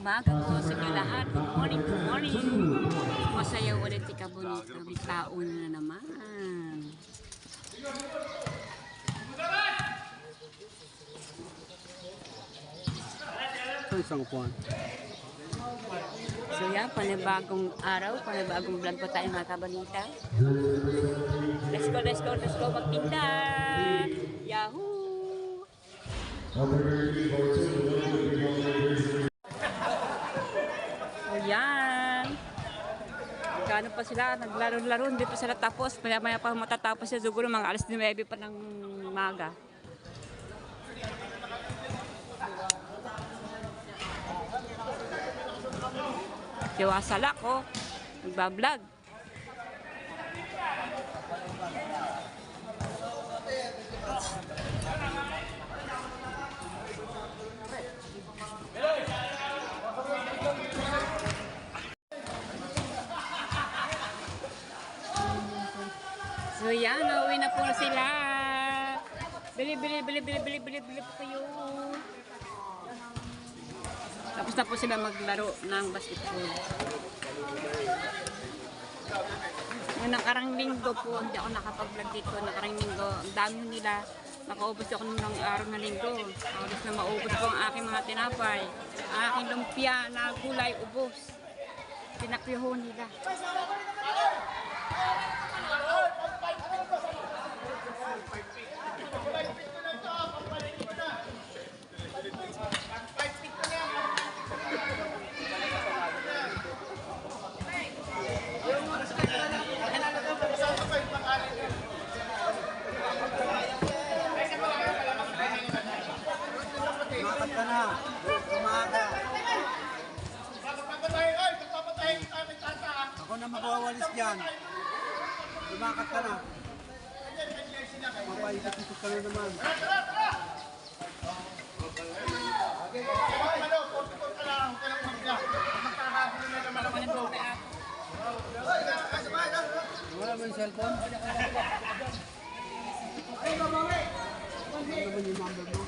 umaga po sa inyo lahat. Good morning, good morning. Masaya ulit si Kabonito. May taon na naman. Isang upuan. So yan, panibagong araw, panibagong vlog po tayo mga Kabonita. Let's go, let's go, let's go magtinda. Yahoo! O yan. Kano pa sila, naglaro-laro, hindi pa sila tapos. Maya-maya pa matatapos siya, siguro mga alas 9 pa ng maga. Siwasala ko, nagbablog. So yan, nauwi na po sila. Bili po kayo. Tapos na po sila maglaro ng basketball. Ang nakarang linggo po, hindi ako nakapag-vlog dito. Nakarang linggo, ang dami nila. Nakaubos ako ng araw na linggo. Alas na maubos po ang aking mga tinapay. Ang aking lumpia na gulay ubos. Tinakyo nila. Ako na magwawalis dyan. Lumakat ka na. Mapaikot-ikot ka na naman. Wala mo yung cellphone? Ano naman yung number mo?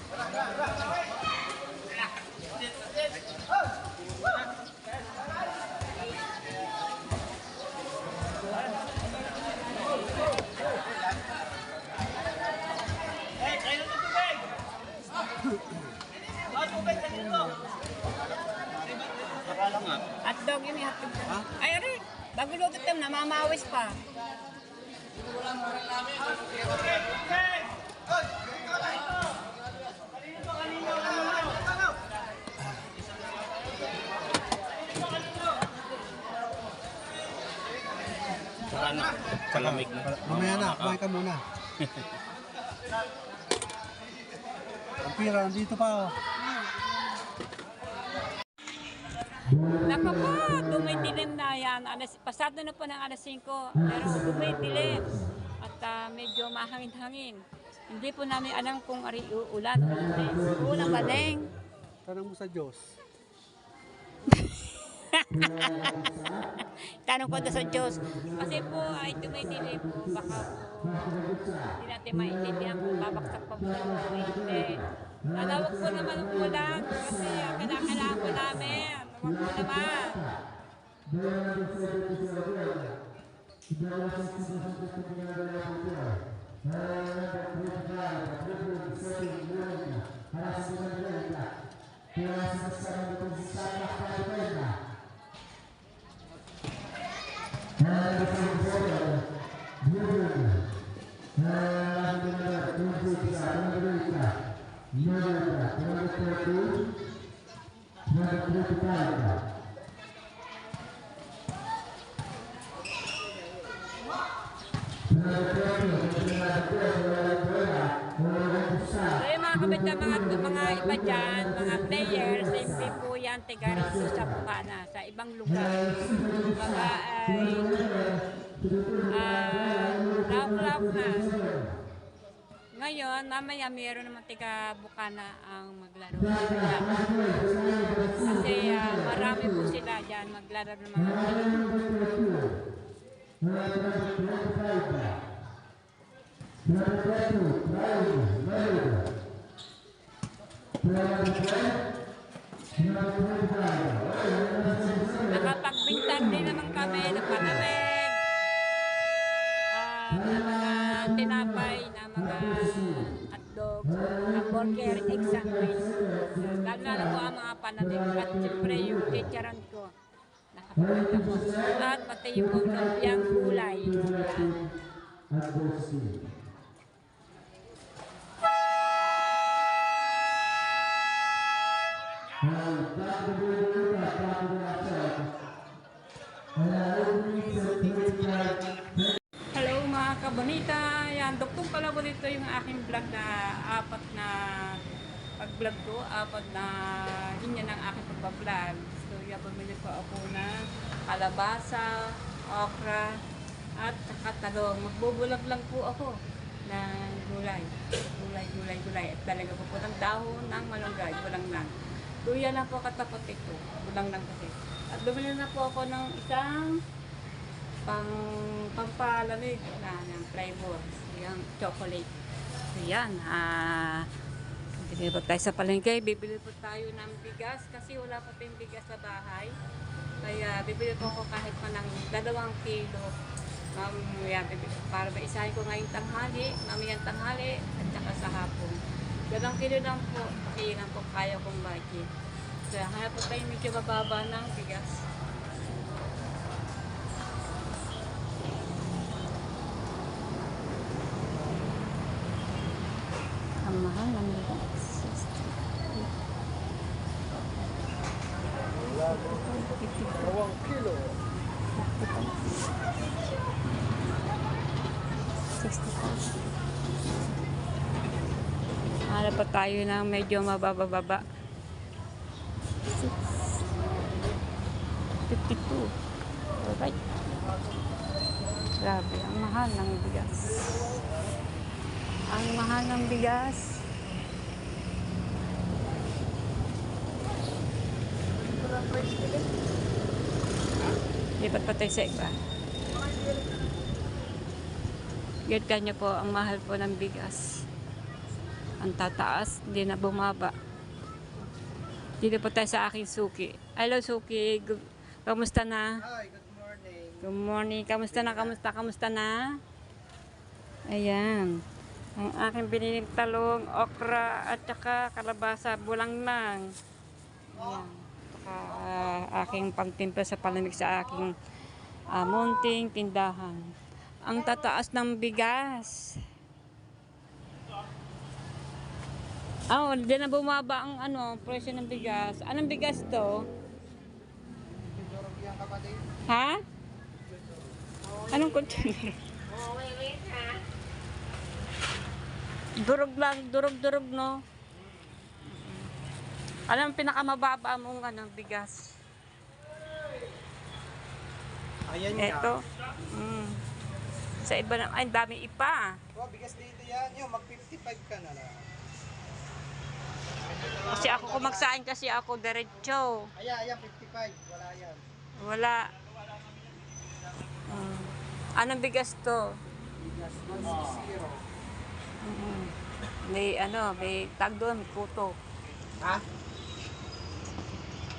Hotdog yun, hotdog. Ay, aray, bago luto ito, namamawis pa. Palamig na. Mamaya na, kumain ka muna. Ang pira, nandito pa oh. Naka po, dumidilim na yan. Pasado na po ng alas 5, pero dumidilim. At medyo mahangin-hangin. Hindi po namin alam kung ari uulan o hindi. Ulang badeng. Tanong mo sa Diyos. Tanong ko sa Diyos. Kasi po ay dumidilim po. Baka po hindi natin maintindihan kung babaksak pa po o hindi. Nalawag po naman ang ulan kasi kailangan po namin. Huwag po naman. So yung mga kabita, mga iba dyan, mga players, hindi po yan tigarito sa Bukana, sa ibang lugar. Mga lauk-lauk na. Ngayon, mamaya mayroon naman tiga Bukana ang maglaro. Kasi marami po sila dyan maglaro ng mga Thank you. kami ng panamig, na mga tinapay, na mga hotdog, hamburger, egg sandwich. Lalo na po ang mga panamig. At siyempre yung chicharon ko. Nakapagod ako. At pati yung pong lumpiang gulay. Yan. Hello mga kabonita, yan, duktong pala ko dito yung aking vlog na apat na pag-vlog ko, apat na linya ng aking pag-vlog. So yan, bumili ko ako ng kalabasa, okra, at saka talong. Magbubulag lang po ako ng gulay. Gulay. At talaga po ng dahon ng malunggay, bulang lang. Luya lang po katapat ito, bulang lang kasi. At bumili na po ako ng isang pampalamig na ng flavor, yung chocolate. So yan, bibili po tayo sa palengke, bibili po tayo ng bigas kasi wala pa tayong bigas sa bahay. Kaya bibili po ako kahit pa ng 2 kilo. Mamaya, para maisahin ko ngayong tanghali, mamayang tanghali, at saka sa hapon. 2 kilo lang po, kasi lang po kaya kong budget. So hanap po tayo medyo mababa ng bigas. Ang mahal ng bigas. 2 kilo. 60. Hanap pa tayo ng medyo mababa. 52. Alright. Grabe, ang mahal ng bigas. Ang mahal ng bigas. Lipat pa tayo sa iba. Get kanya po, ang mahal po ng bigas. Ang tataas, hindi na bumaba. Dito po tayo sa aking suki. Hello suki, kamusta na? Hi, good morning. Good morning, kamusta na? Ayan. Ang aking biniling talong, okra, at saka kalabasa, bulang lang. Ayan. Aking pangtimpla sa palamig sa aking munting tindahan. Ang tataas ng bigas. Hindi na bumaba ang presyo ng bigas. Anong bigas to? Durog yan kapatid. Ha? Anong container? Durog lang, durog no. Alam pinakamababa mong bigas. Ayan Ito. Sa iba na, ay dami ipa. Oh, bigas dito yan. Yung mag-55 ka na lang. Kasi ako kumaksain kasi ako diretso. Ayan, 55. Wala yan. Wala. Anong bigas to? Bigas 160. May tag doon, may kuto. Ha?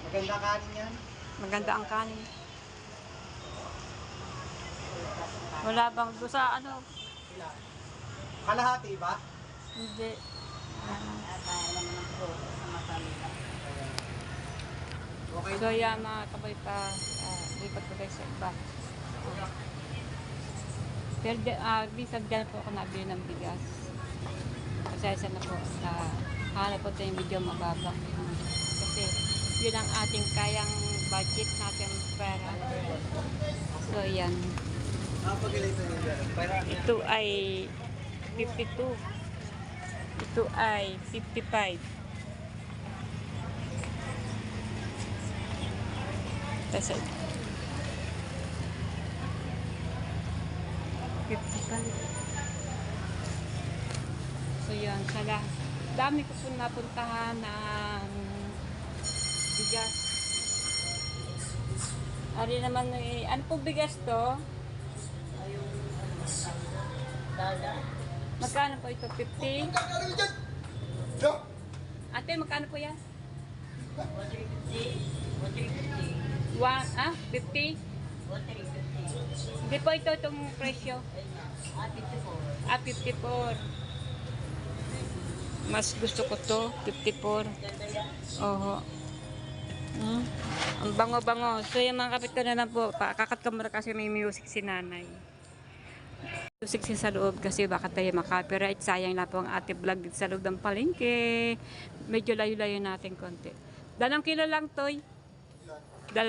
Maganda kanin yan. Maganda ang kanin. Wala bang doon sa Ilan? Kalahati ba? Hindi. Okay. So yan mga kabay pa, lipat ko tayo sa iba. Pero bisag dyan po ako nabili ng bigas. Pasaysa na po sa hanap po tayo medyo mababa. Kasi yun ang ating kayang budget natin pera. So yan. Ito ay 52. Ito ay 55. Kasi 55. So yun, dami ko po napuntahan ng bigas. Ari naman, ano po bigas to? Magkano po ito? 50? Ate, magkano po yan? 50? Hindi po ito itong presyo. 54. Mas gusto ko to, 54. Oho. Ang bango-bango. So yung mga kapit ko na lang po, kakat kamera kasi may music si nanay. Music siya sa loob kasi baka tayo makapiright. Sayang na po ang ating vlog dito sa loob ng palengke. Medyo layo-layo natin konti. 2 kilo lang, Toy. 2.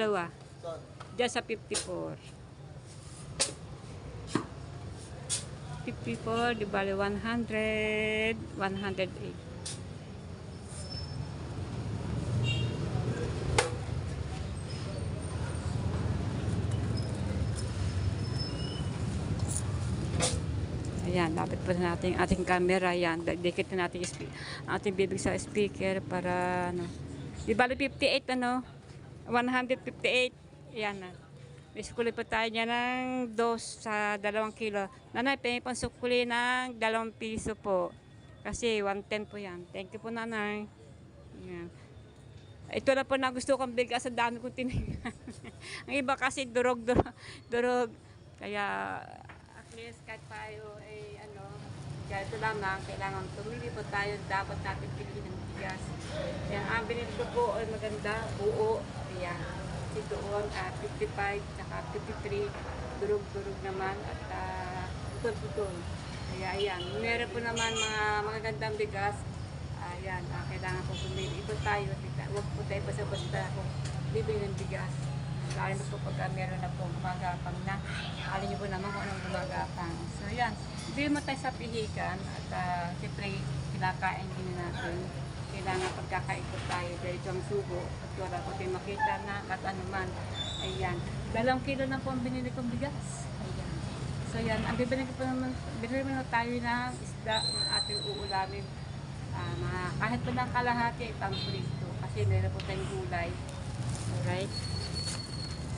Diyan sa 54. 54, di bali 100, 108. Ayan, lapit po natin ating camera. Ayan, dikit na natin ating bibig sa speaker para ano. Di bali 58 ano? 158. Ayan na. May sukuli po tayo niya ng 2 sa 2 kilo. Nanay, pang sukuli ng 2 piso po. Kasi 110 po yan. Thank you po, nanay. Ayan. Ito na po na gusto kong bigas sa dami kong tinignan. Ang iba kasi durog. Kaya at least kahit tayo ay kaya ito lamang, kailangan tumili po tayo. Dapat natin piliin ng bigas. Ayan, ang binili ko po ay maganda, buo. Ayan. Doon 55 saka 53 durog naman at putol. Kaya ayan, meron po naman mga magagandang bigas. Ayan, kailangan po pumili. Ito tayo, huwag po tayo basta-basta kung bibili ng bigas. Lalo na po pag meron na po gumagapang na. Alin niyo po naman kung anong gumagapang. So ayan, hindi mo tayo sa pihikan at siyempre kinakain din natin. Kailangan pagkakaikot tayo dahil ito ang sugo at wala ko tayo makita na at ano man. Ayan. 2 kilo na po ang binili kong bigas. Ayan. So ayan, ang bibili ko po naman, binili na tayo ng isda ng ating uulamin. Kahit pa ng kalahati, pang prito. Kasi meron po tayong gulay. Alright.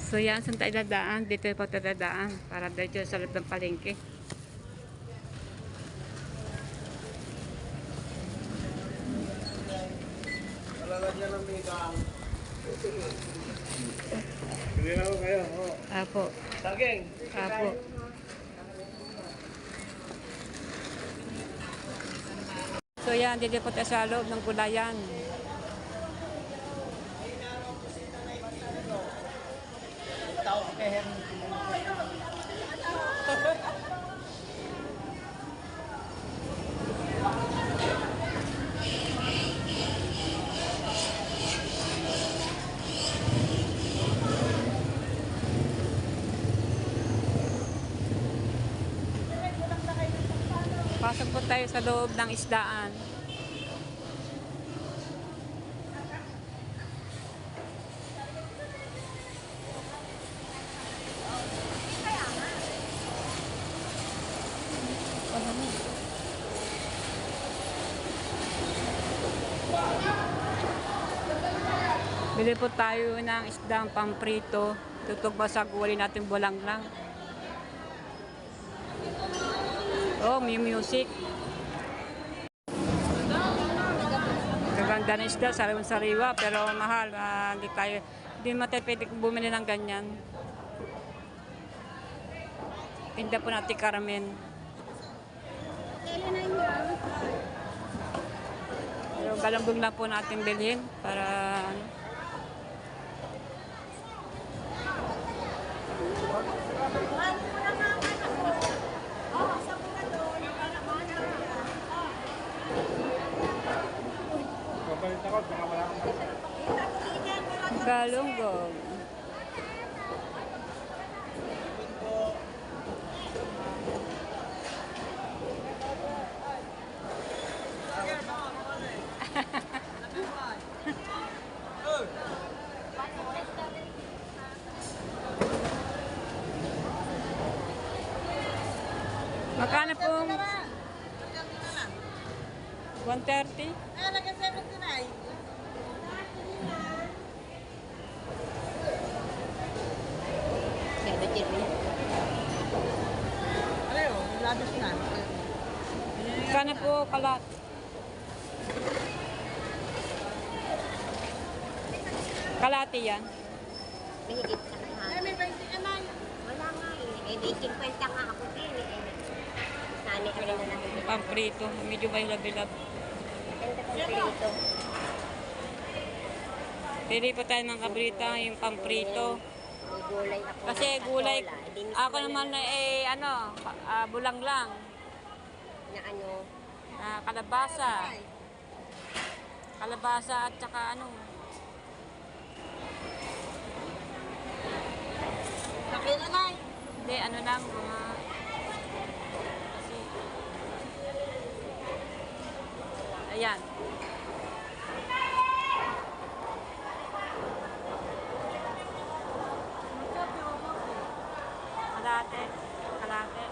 So yan, saan tayo dadaan? Dito po tayo dadaan para dito sa loob ng palengke. Lalagyan ng mikang. Hindi na ako kayo. Apo. Saging. Apo. So yan, dito po tayo sa loob ng gulayan. Pasok po tayo sa loob ng isdaan. Bili po tayo ng isdang pamprito. Tutog basag, wali natin bulang lang. Oh, may music. Gaganda na isda, sariwa, pero mahal. Hindi natin pwede bumili ng ganyan. Tinda po natin karamen. Pero galambong lang po natin bilhin para Papalit ako, baka wala akong galunggong. Magkano pong 130? Magkano po kalat? Kalati yan. Mahigit sa Wala nga eh. Eh, may 50 nga ako din eh. Nani, ano na lang. Pamprito. Medyo may labilab. Ganda pang prito. Pili pa tayo ng kabrita, yung pamprito. May gulay ako. Kasi ng gulay, patola. Dinis ako ko naman bulang lang. na ano. Kalabasa. Kalabasa at saka ano. Sakit na lang. Hindi, ano lang, mga... Kasi... Ayan. Kalate. Kalate.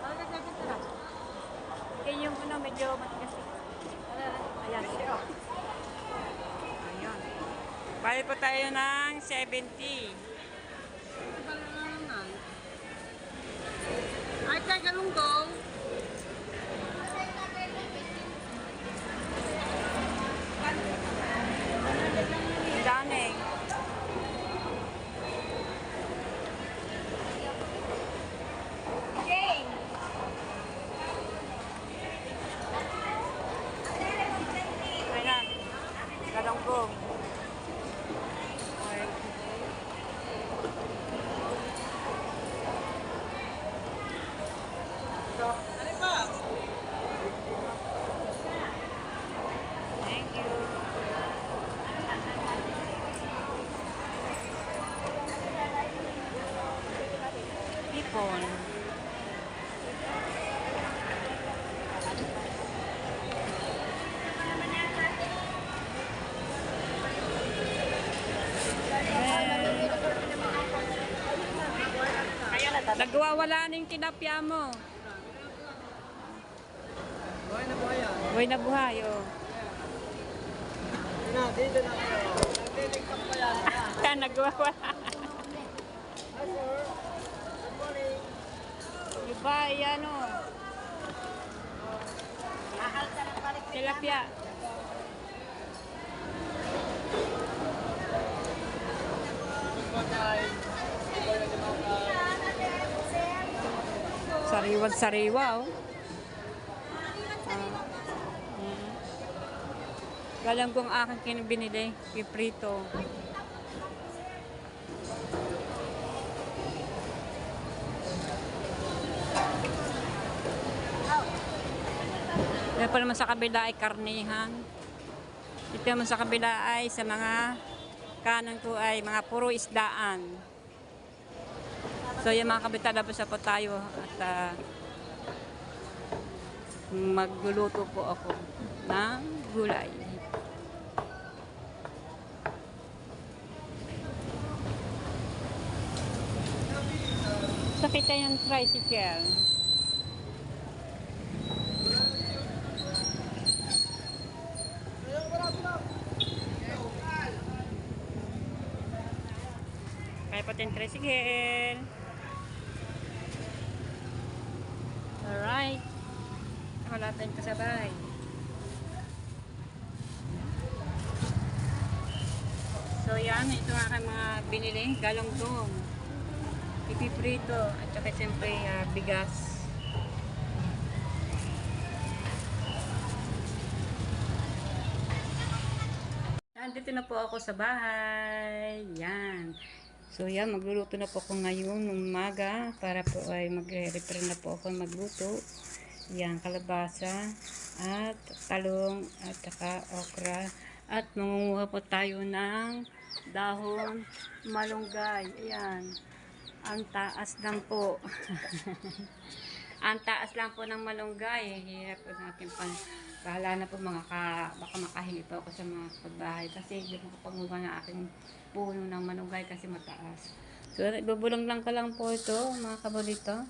Okay, yung ano, medyo matigas. Ayan. Ayan. Bali po tayo ng 70. Ay, kaya ganun daw. Daning. Ayan. Galonggong. Okay. Ano pa? Thank you. Hipon. Nagwawala na yung tilapia mo. Buhay na buhay yan. Buhay na buhay, oh. Na, dito na kayo. Nagtitiktok pa yan. Nagwawala. Hi, sir. Good morning. Iba, ano. Tilapia. Sariwag-sariwa, oh. Galonggong aking binili, piprito. Yan pa naman sa kabila ay karnihan. Ito naman sa kabila ay sa mga kanan ko ay mga puro isdaan. So yung mga kabita, labas na po tayo at magluluto po ako ng gulay. Sakit tayo yung tricycle. Kaya pati yung tricycle. Alright. Wala tayong kasabay. So yan, ito ang aking mga binili. Galonggong. Ipiprito. At saka siyempre bigas. Nandito na po ako sa bahay. Yan. So yan, magluluto na po ako ngayon ng umaga para po ay mag-prepare na po ako magluto. Yan, kalabasa at talong at saka okra. At mangunguha po tayo ng dahon malunggay. Ayan. Ang taas lang po. Ang taas lang po ng malunggay. Hirap po natin pa. Bahala na po baka makahingi po ako sa mga pagbahay. Kasi hindi ko panguha ng aking puno ng malunggay kasi mataas. So, ibubulong lang ko lang po ito, mga kabalito.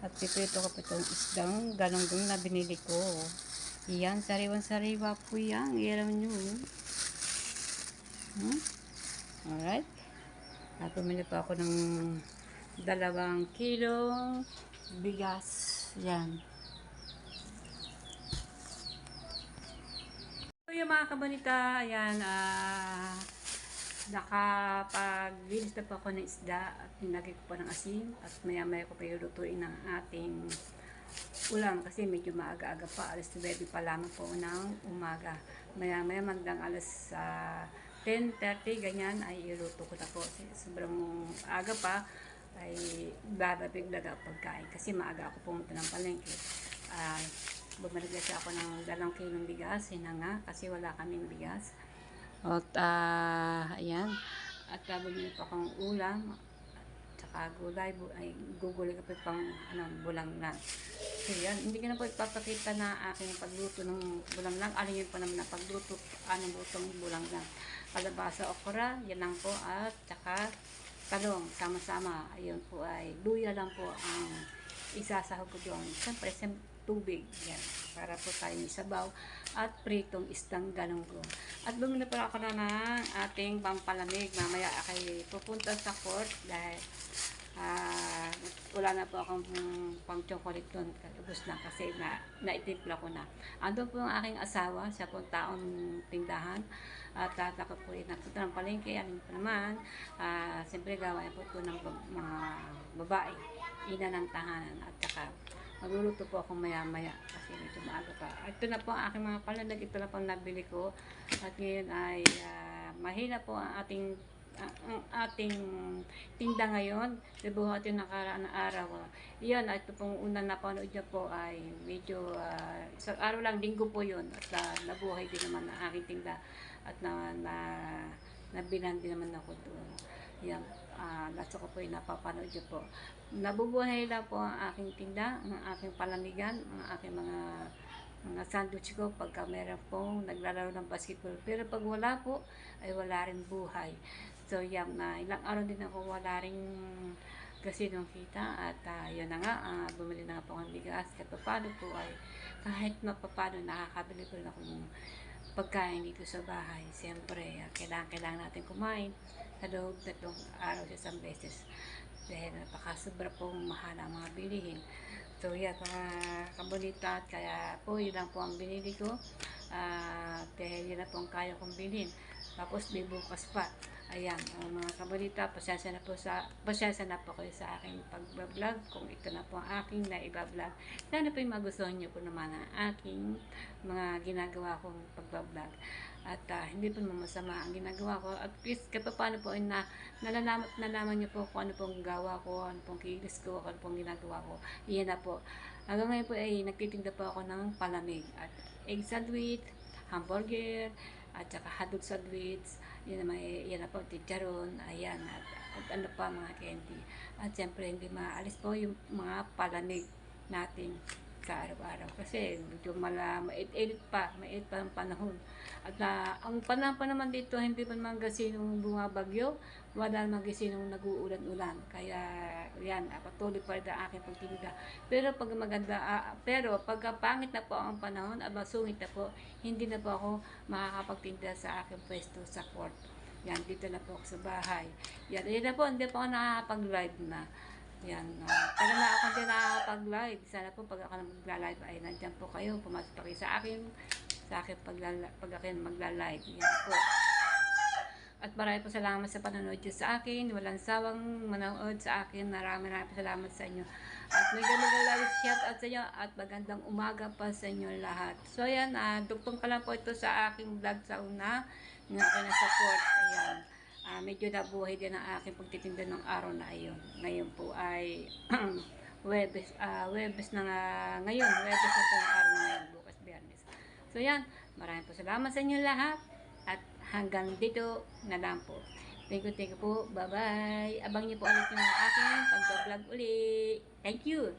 At piprito ko po itong isdang galonggong na binili ko. Iyan, sariwan-sariwa po yan. Iyan nyo. Alright. At bumili po ako ng 2 kilong bigas. Yan. So yung mga kabalita, ayan, Nakapaglinis na po ako ng isda at nilagay ko po ng asin at maya-maya ko pa ilutuin ng ating ulam kasi medyo maaga-aga pa. Alas 9 pa lamang po ng umaga. Maya-maya magdang alas 10:30 ganyan ay iluto ko na po. Sobrang aga pa ay bababiglag ako pagkain kasi maaga ako pumunta ng palengke. Bumalik kasi ako ng 2 kilong bigas, hinanga kasi wala kaming bigas. At ayan, at bumili pa akong ulam, tsaka gulay, ay gugulay ka pa pang bulanglang. So yan, hindi ko na po ipapakita na aking pagluto ng bulanglang. Alin yun pa naman na pagluto, anong lutong bulanglang. Kalabasa, okra, yan lang po, at tsaka talong, sama-sama. Ayun po ay luya lang po ang isasahog ko doon. Siyempre, tubig, yan, para po tayo sabaw at pritong isdang galunggong. At bumili pa ako na ng ating pampalamig. Mamaya ay pupunta sa court dahil wala na po akong pang chocolate doon. Ubus na kasi naitimpla ko na. Andun po ang aking asawa, siya po taong tindahan. At ako po nagpunta ng palengke. Alin pa naman, siyempre gawain po ng mga babae, ina ng tahanan. At saka magluluto po ako maya-maya kasi medyo maaga pa. Ito na po ang aking mga palandag. Ito na po ang nabili ko. At ngayon ay mahina po ang ating tinda ngayon. Dibuhat yung nakaraan na araw. Yan, ito pong unang napanood niya po ay medyo isang araw lang, linggo po yun. At nabuhay din naman ang aking tinda. At nabilan din naman ako doon. Yan, laso ko po yung napapanood niyo po. Nabubuhay lang po ang aking tinda, ang aking palamigan, ang aking mga sandwich ko pagka meron pong naglalaro ng basketball. Pero pag wala po, ay wala rin buhay. So yan, ilang araw din ako wala rin kasi nung kita. At yun na nga, bumili na nga po ang bigas. Kahit paano po ay kahit mapapano nakakabili ko rin ako ng pagkain dito sa bahay. Siyempre, kailangan natin kumain sa loob na itong araw sa isang beses. Dahil napakasobra pong mahal ang mga bilihin. So yan, mga kabunita, kaya po yun lang po ang binili ko. Dahil yun na po ang kaya kong bilhin. Tapos may bukas pa. Ayan, mga kabunita, pasensya na po kayo sa aking pag-vlog. Kung ito na po ang aking naiba-vlog. Sana po yung magustuhan nyo po naman ang aking mga ginagawa kong pag-vlog. At hindi po masama ang ginagawa ko. At please, kapag paano po ay nalaman nyo po kung ano pong gawa ko, ano pong kilos ko, ano pong ginagawa ko. Iyan na po. Hanggang ngayon po ay nagtitinda po ako ng palamig. At egg sandwich, hamburger, at saka hotdog sandwich. Yan na po, chicharon, ayan, at ano pa mga candy. At siyempre, hindi maalis po yung mga palamig natin sa araw-araw. Kasi medyo mait-init pa ang panahon. At ang panahon pa naman dito, hindi pa naman kasi nung bumabagyo, wala naman kasi nung nag-uulan-ulan. Kaya yan, patuloy pa rin ang aking pagtinda. Pero pag maganda, pag pangit na po ang panahon, sungit na po, hindi na po ako makakapagtinda sa aking pwesto sa court. Yan, dito na po ako sa bahay. Yan na po, hindi po ako nakakapag-live na. Yan, tagal na ako din nakakapag-live. Sana po pag ako magla-live ay nandiyan po kayo. Pumasok pa kayo sa akin pag ako magla-live. Yan po. At marami po salamat sa panonood nyo sa akin. Walang sawang manood sa akin. Marami po salamat sa inyo. At may ganun shout out sa inyo. At magandang umaga pa sa inyo lahat. So yan, dugtong pa lang po ito sa aking vlog sa una. Ng aking support. Ayan. Medyo nabuhay din ang aking pagtitinda ng araw na ayon. Ngayon po ay Webes na ngayon. Webes na po ang araw na ngayon. Bukas Biyernes. So yan, maraming po salamat sa inyo lahat. At hanggang dito na lang po. Thank you po. Bye-bye. Abang niyo po ulit yung aking pag-vlog uli. Thank you.